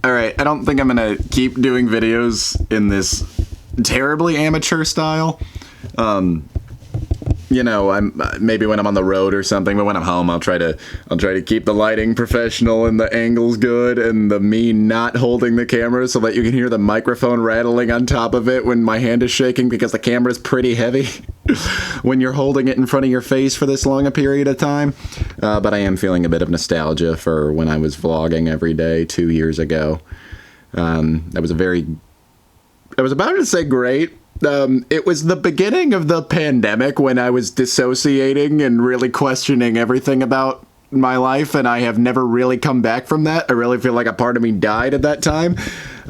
All right, I don't think I'm gonna keep doing videos in this terribly amateur style. You know, I'm maybe when I'm on the road or something, but when I'm home, I'll try to keep the lighting professional and the angles good, and me not holding the camera so that you can hear the microphone rattling on top of it when my hand is shaking because the camera's pretty heavy when you're holding it in front of your face for this long a period of time. But I am feeling a bit of nostalgia for when I was vlogging every day 2 years ago. I was about to say great. It was the beginning of the pandemic when I was dissociating and really questioning everything about my life, and I have never really come back from that. I really feel like a part of me died at that time.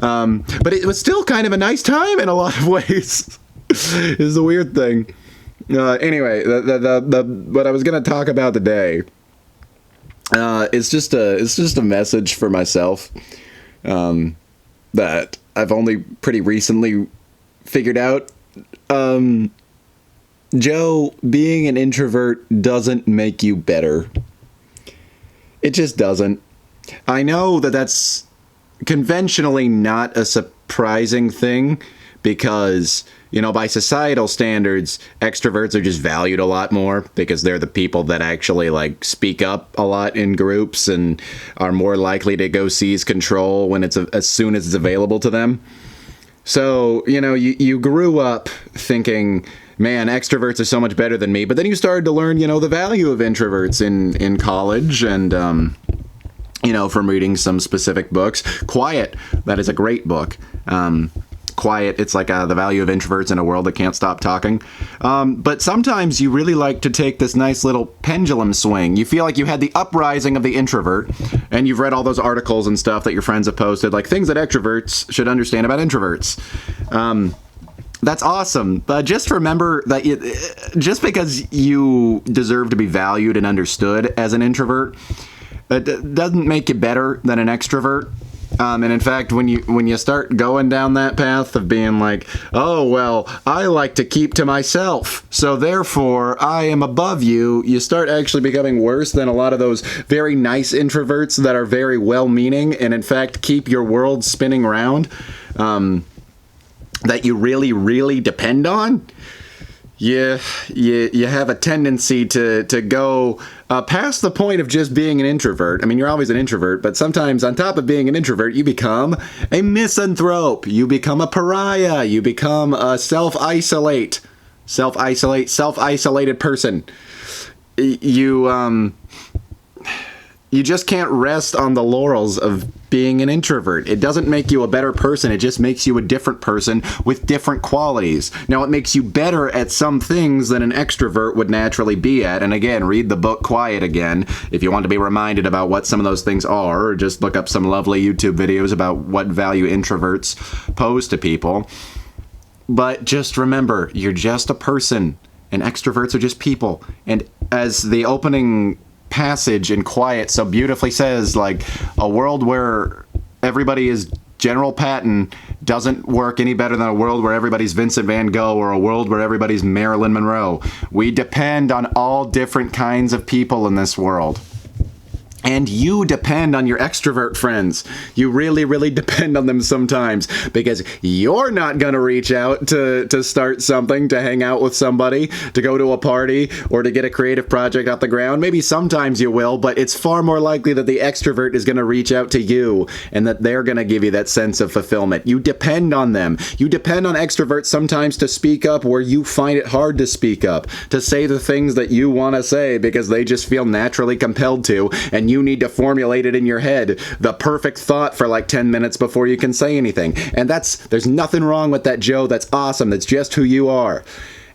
But it was still kind of a nice time in a lot of ways. Is the weird thing. Anyway, what I was going to talk about today is just a message for myself that I've only pretty recently figured out. Joe, being an introvert doesn't make you better. It just doesn't. I know that that's conventionally not a surprising thing because, you know, by societal standards, extroverts are just valued a lot more because they're the people that actually, like, speak up a lot in groups and are more likely to go seize control when as soon as it's available to them. So, you know, you grew up thinking, man, extroverts are so much better than me. But then you started to learn, you know, the value of introverts in college and, you know, from reading some specific books. Quiet, that is a great book. Quiet, it's like the value of introverts in a world that can't stop talking. But sometimes you really like to take this nice little pendulum swing. You feel like you had the uprising of the introvert, and you've read all those articles and stuff that your friends have posted, like things that extroverts should understand about introverts. That's awesome. But just remember that just because you deserve to be valued and understood as an introvert, it doesn't make you better than an extrovert. And in fact, when you start going down that path of being like, oh, well, I like to keep to myself, so therefore I am above you, you start actually becoming worse than a lot of those very nice introverts that are very well-meaning and in fact keep your world spinning round, that you really, really depend on. You have a tendency to go past the point of just being an introvert. I mean, you're always an introvert, but sometimes on top of being an introvert, you become a misanthrope. You become a pariah. You become a self-isolated person. You just can't rest on the laurels of being an introvert. It doesn't make you a better person. It just makes you a different person with different qualities. Now, it makes you better at some things than an extrovert would naturally be at. And again, read the book Quiet again if you want to be reminded about what some of those things are, or just look up some lovely YouTube videos about what value introverts pose to people. But just remember, you're just a person, and extroverts are just people. And as the opening passage in Quiet so beautifully says, like, a world where everybody is General Patton doesn't work any better than a world where everybody's Vincent van Gogh or a world where everybody's Marilyn Monroe. We depend on all different kinds of people in this world. And you depend on your extrovert friends. You really, really depend on them sometimes because you're not going to reach out to start something, to hang out with somebody, to go to a party, or to get a creative project off the ground. Maybe sometimes you will, but it's far more likely that the extrovert is going to reach out to you and that they're going to give you that sense of fulfillment. You depend on them. You depend on extroverts sometimes to speak up where you find it hard to speak up, to say the things that you want to say because they just feel naturally compelled to, and you need to formulate it in your head, the perfect thought for like 10 minutes before you can say anything. And there's nothing wrong with that, Joe. That's awesome. That's just who you are.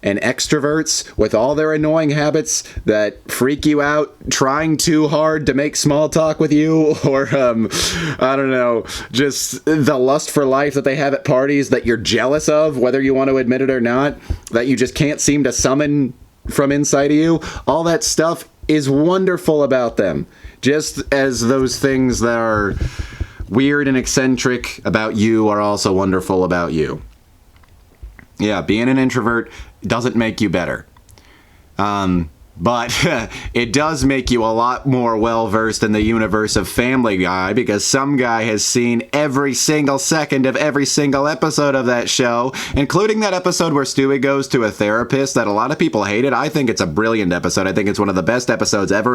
And extroverts, with all their annoying habits that freak you out, trying too hard to make small talk with you, or, I don't know, just the lust for life that they have at parties that you're jealous of, whether you want to admit it or not, that you just can't seem to summon from inside of you, all that stuff is wonderful about them. Just as those things that are weird and eccentric about you are also wonderful about you. Yeah, being an introvert doesn't make you better. But it does make you a lot more well-versed in the universe of Family Guy, because some guy has seen every single second of every single episode of that show, including that episode where Stewie goes to a therapist that a lot of people hated. I think it's a brilliant episode. I think it's one of the best episodes ever.